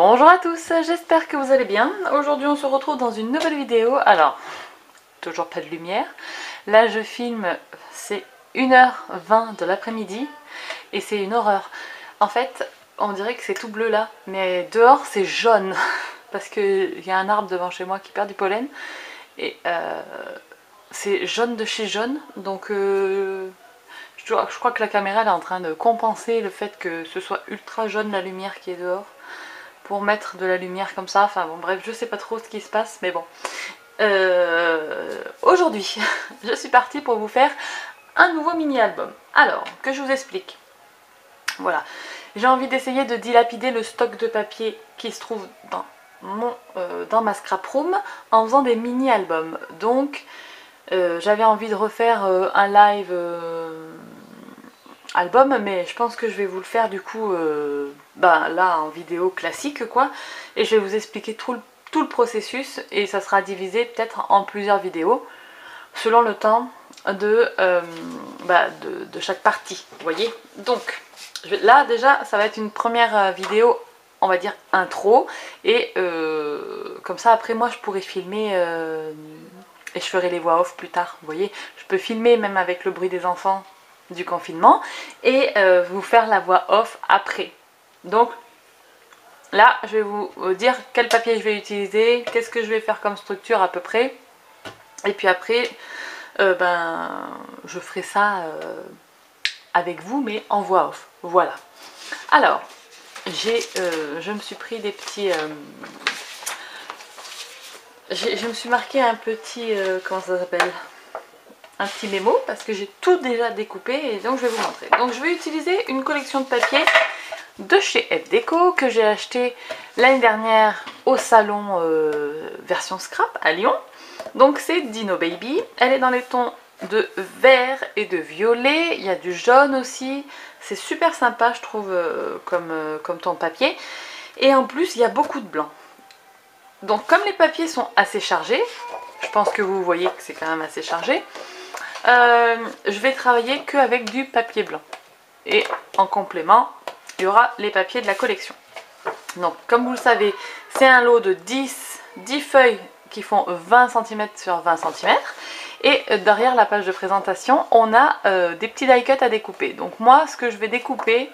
Bonjour à tous, j'espère que vous allez bien. Aujourd'hui on se retrouve dans une nouvelle vidéo. Alors, toujours pas de lumière. Là je filme, c'est 1h20 de l'après-midi et c'est une horreur. En fait, on dirait que c'est tout bleu là, mais dehors c'est jaune. Parce qu'il y a un arbre devant chez moi qui perd du pollen. Et c'est jaune de chez jaune. Donc je crois que la caméra elle est en train de compenser le fait que ce soit ultra jaune la lumière qui est dehors. Pour mettre de la lumière comme ça, enfin bon bref, je sais pas trop ce qui se passe, mais bon. Aujourd'hui, je suis partie pour vous faire un nouveau mini-album. Alors, que je vous explique. Voilà, j'ai envie d'essayer de dilapider le stock de papier qui se trouve dans ma scrap room en faisant des mini-albums. Donc, j'avais envie de refaire un live album, mais je pense que je vais vous le faire du coup là en vidéo classique quoi, et je vais vous expliquer tout le processus et ça sera divisé peut-être en plusieurs vidéos selon le temps de chaque partie, vous voyez. Donc là déjà ça va être une première vidéo, on va dire intro, et comme ça après moi je pourrais filmer et je ferai les voix off plus tard, vous voyez. Je peux filmer même avec le bruit des enfants du confinement et vous faire la voix off après. Donc là je vais vous dire quel papier je vais utiliser, qu'est-ce que je vais faire comme structure à peu près, et puis après je ferai ça avec vous mais en voix off. Voilà. Alors je me suis pris des petits je me suis marqué un petit comment ça s'appelle, un petit mémo parce que j'ai tout déjà découpé et donc je vais vous montrer. Donc je vais utiliser une collection de papier de chez FDeco que j'ai acheté l'année dernière au salon version scrap à Lyon. Donc c'est Dino Baby, elle est dans les tons de vert et de violet, il y a du jaune aussi, c'est super sympa je trouve comme ton papier, et en plus il y a beaucoup de blanc. Donc comme les papiers sont assez chargés, je pense que vous voyez que c'est quand même assez chargé, je vais travailler qu'avec du papier blanc. Et en complément, il y aura les papiers de la collection. Donc comme vous le savez, c'est un lot de 10 feuilles qui font 20 cm sur 20 cm. Et derrière la page de présentation, on a des petits die cuts à découper. Donc moi, ce que je vais découper,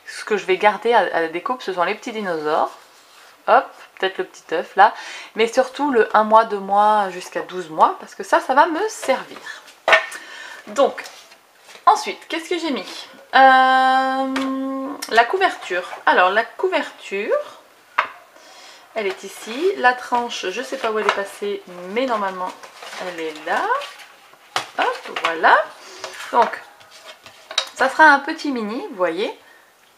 ce que je vais garder à la découpe, ce sont les petits dinosaures. Hop, peut-être le petit œuf là. Mais surtout le 1 mois, 2 mois jusqu'à 12 mois, parce que ça va me servir. Donc, ensuite, qu'est-ce que j'ai mis? La couverture. Alors, la couverture, elle est ici. La tranche, je ne sais pas où elle est passée, mais normalement, elle est là. Hop, voilà. Donc, ça sera un petit mini, vous voyez.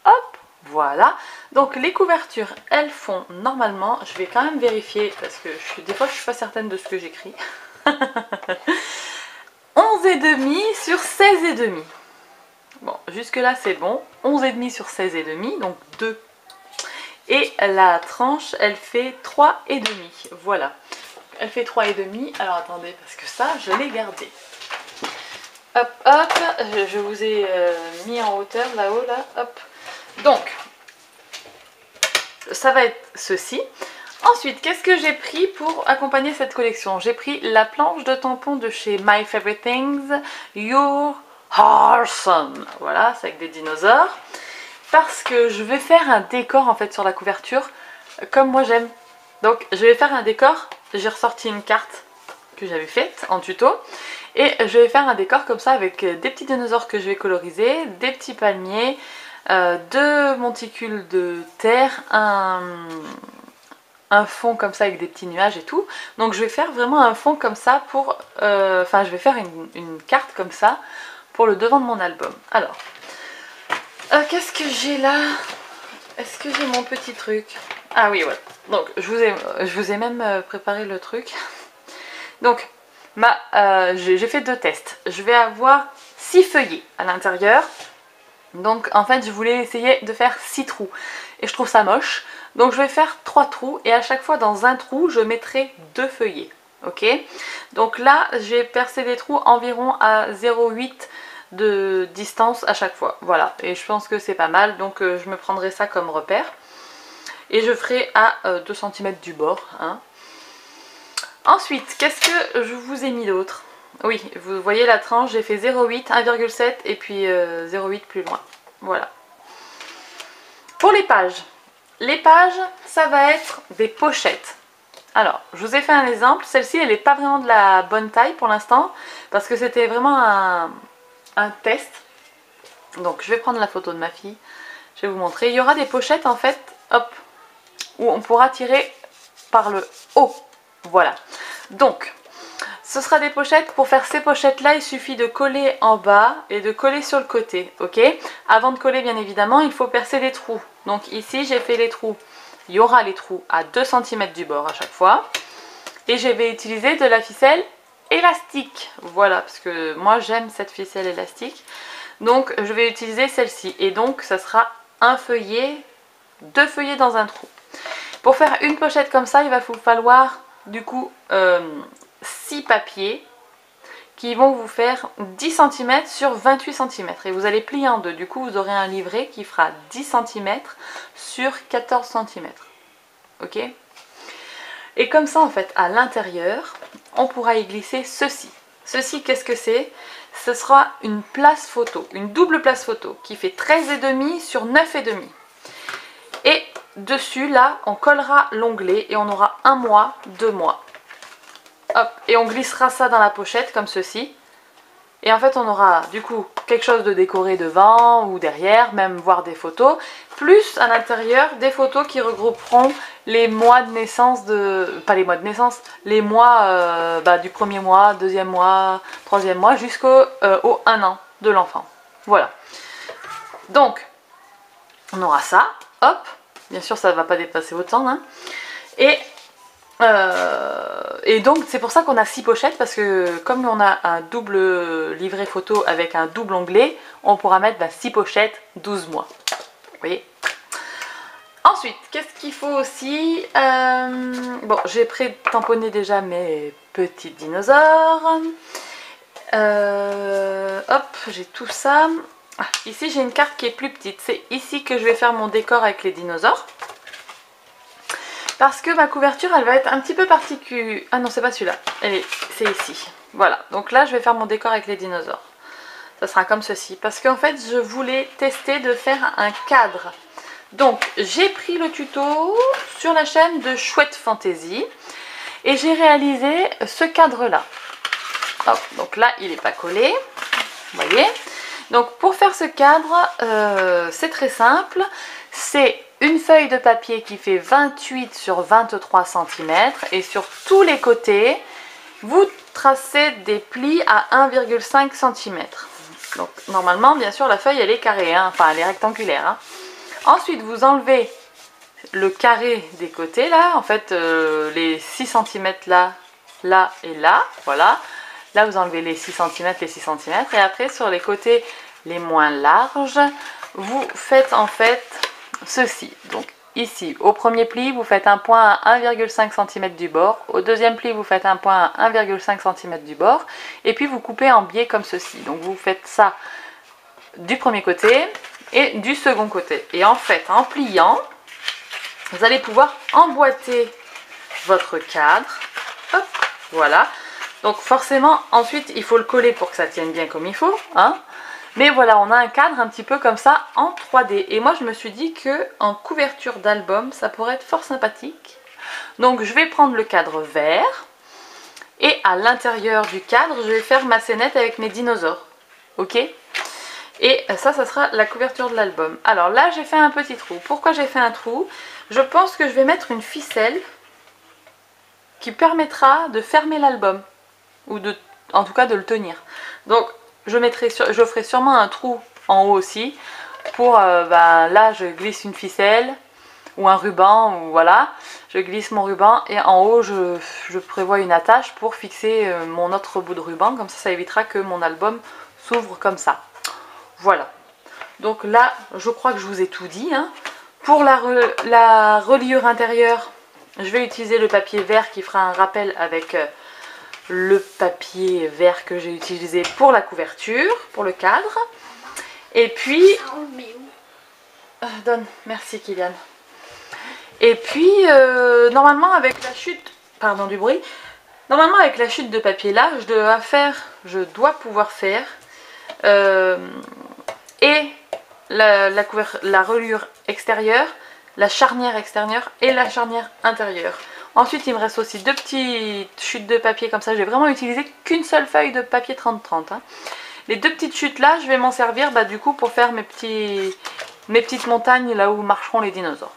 Hop, voilà. Donc, les couvertures, elles font normalement, je vais quand même vérifier, parce que des fois, je ne suis pas certaine de ce que j'écris. 11,5 sur 16,5. Bon, jusque là c'est bon. 11,5 sur 16,5, donc 2. Et la tranche, elle fait 3,5. Voilà. Elle fait 3,5. Alors attendez, parce que ça, je l'ai gardé. Hop, hop. Je vous ai mis en hauteur là-haut, là. Hop. Donc, ça va être ceci. Ensuite, qu'est-ce que j'ai pris pour accompagner cette collection? J'ai pris la planche de tampons de chez My Favorite Things, Your Awesome. Voilà, c'est avec des dinosaures. Parce que je vais faire un décor en fait sur la couverture, comme moi j'aime. Donc je vais faire un décor, j'ai ressorti une carte que j'avais faite en tuto. Et je vais faire un décor comme ça avec des petits dinosaures que je vais coloriser, des petits palmiers, 2 monticules de terre, un fond comme ça avec des petits nuages et tout. Donc je vais faire vraiment un fond comme ça pour... je vais faire une carte comme ça pour le devant de mon album. Alors, qu'est-ce que j'ai là? Est-ce que j'ai mon petit truc? Ah oui, ouais. Donc je vous ai même préparé le truc. Donc, j'ai fait 2 tests. Je vais avoir 6 feuillets à l'intérieur. Donc en fait je voulais essayer de faire 6 trous. Et je trouve ça moche. Donc je vais faire 3 trous et à chaque fois dans un trou je mettrai 2 feuillets. Ok? Donc là j'ai percé des trous environ à 0,8 de distance à chaque fois. Voilà, et je pense que c'est pas mal, donc je me prendrai ça comme repère. Et je ferai à 2 cm du bord. Hein. Ensuite, qu'est-ce que je vous ai mis d'autre? Oui, vous voyez la tranche, j'ai fait 0,8, 1,7 et puis 0,8 plus loin. Voilà. Pour les pages, ça va être des pochettes. Alors, je vous ai fait un exemple. Celle-ci, elle n'est pas vraiment de la bonne taille pour l'instant, parce que c'était vraiment un test. Donc, je vais prendre la photo de ma fille. Je vais vous montrer. Il y aura des pochettes, en fait, hop, où on pourra tirer par le haut. Voilà. Donc, ce sera des pochettes. Pour faire ces pochettes-là, il suffit de coller en bas et de coller sur le côté, ok? Avant de coller, bien évidemment, il faut percer des trous. Donc ici, j'ai fait les trous. Il y aura les trous à 2 cm du bord à chaque fois. Et je vais utiliser de la ficelle élastique. Voilà, parce que moi, j'aime cette ficelle élastique. Donc, je vais utiliser celle-ci. Et donc, ça sera un feuillet, 2 feuillets dans un trou. Pour faire une pochette comme ça, il va vous falloir, du coup, 6 papiers qui vont vous faire 10 cm sur 28 cm et vous allez plier en deux. Du coup, vous aurez un livret qui fera 10 cm sur 14 cm. Ok? Et comme ça, en fait, à l'intérieur, on pourra y glisser ceci. Ceci, qu'est-ce que c'est? Ce sera une place photo, une double place photo qui fait 13,5 sur 9,5. Et dessus, là, on collera l'onglet et on aura 1 mois, 2 mois. Hop, et on glissera ça dans la pochette comme ceci. Et en fait on aura du coup quelque chose de décoré devant ou derrière, même voir des photos. Plus à l'intérieur des photos qui regrouperont les mois de naissance de... Pas les mois de naissance, les mois du premier mois, deuxième mois, troisième mois jusqu'au 1 an de l'enfant. Voilà. Donc on aura ça, hop. Bien sûr ça ne va pas dépasser autant. Hein. Et donc c'est pour ça qu'on a 6 pochettes, parce que comme on a un double livret photo avec un double onglet, on pourra mettre 6 pochettes, 12 mois. Vous voyez. Ensuite, qu'est-ce qu'il faut aussi? Bon, j'ai pré-tamponné déjà mes petits dinosaures. Hop, j'ai tout ça. Ah, ici j'ai une carte qui est plus petite. C'est ici que je vais faire mon décor avec les dinosaures. Parce que ma couverture, elle va être un petit peu particulière. Ah non, c'est pas celui-là. C'est ici. Voilà. Donc là, je vais faire mon décor avec les dinosaures. Ça sera comme ceci. Parce qu'en fait, je voulais tester de faire un cadre. Donc, j'ai pris le tuto sur la chaîne de Chouette Fantaisie. Et j'ai réalisé ce cadre-là. Donc là, il n'est pas collé. Vous voyez? Donc, pour faire ce cadre, c'est très simple. C'est une feuille de papier qui fait 28 sur 23 cm et sur tous les côtés, vous tracez des plis à 1,5 cm. Donc normalement, bien sûr, la feuille elle est carrée, hein, enfin elle est rectangulaire. Hein. Ensuite, vous enlevez le carré des côtés là, en fait les 6 cm là, là et là, voilà. Là, vous enlevez les 6 cm, les 6 cm et après sur les côtés les moins larges, vous faites en fait ceci. Donc ici au premier pli vous faites un point à 1,5 cm du bord, au deuxième pli vous faites un point à 1,5 cm du bord et puis vous coupez en biais comme ceci. Donc vous faites ça du premier côté et du second côté et en fait en pliant vous allez pouvoir emboîter votre cadre. Hop, voilà. Donc forcément ensuite il faut le coller pour que ça tienne bien comme il faut, hein. Mais voilà, on a un cadre un petit peu comme ça en 3D. Et moi, je me suis dit que en couverture d'album, ça pourrait être fort sympathique. Donc, je vais prendre le cadre vert. Et à l'intérieur du cadre, je vais faire ma scénette avec mes dinosaures. Ok? Et ça sera la couverture de l'album. Alors là, j'ai fait un petit trou. Pourquoi j'ai fait un trou? Je pense que je vais mettre une ficelle qui permettra de fermer l'album. Ou en tout cas de le tenir. Donc, je ferai sûrement un trou en haut aussi pour là je glisse une ficelle ou un ruban, ou voilà, je glisse mon ruban et en haut je prévois une attache pour fixer mon autre bout de ruban, comme ça évitera que mon album s'ouvre comme ça. Voilà, donc là je crois que je vous ai tout dit, hein. Pour la reliure intérieure, je vais utiliser le papier vert qui fera un rappel avec le papier vert que j'ai utilisé pour la couverture, pour le cadre. Et puis... donne, merci Kylian. Et puis normalement avec la chute, pardon du bruit, normalement avec la chute de papier là, je dois pouvoir faire et la reliure extérieure, la charnière extérieure et la charnière intérieure. Ensuite il me reste aussi 2 petites chutes de papier comme ça, j'ai vraiment utilisé qu'une seule feuille de papier 30-30 hein. Les 2 petites chutes là, je vais m'en servir du coup pour faire mes petites montagnes là où marcheront les dinosaures.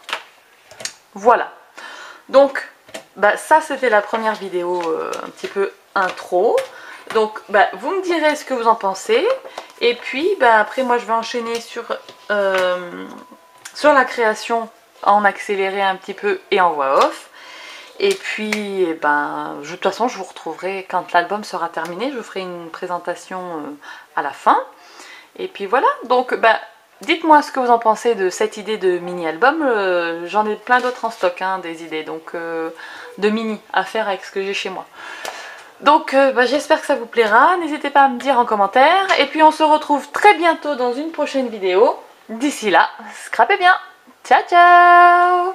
Voilà, donc ça c'était la première vidéo un petit peu intro. Donc vous me direz ce que vous en pensez. Et puis après moi je vais enchaîner sur la création en accéléré un petit peu et en voix off. Et puis de toute façon je vous retrouverai quand l'album sera terminé, je ferai une présentation à la fin. Et puis voilà, donc dites-moi ce que vous en pensez de cette idée de mini-album. J'en ai plein d'autres en stock, hein, des idées donc de mini à faire avec ce que j'ai chez moi. Donc j'espère que ça vous plaira, n'hésitez pas à me dire en commentaire. Et puis on se retrouve très bientôt dans une prochaine vidéo. D'ici là, scrapez bien. Ciao ciao.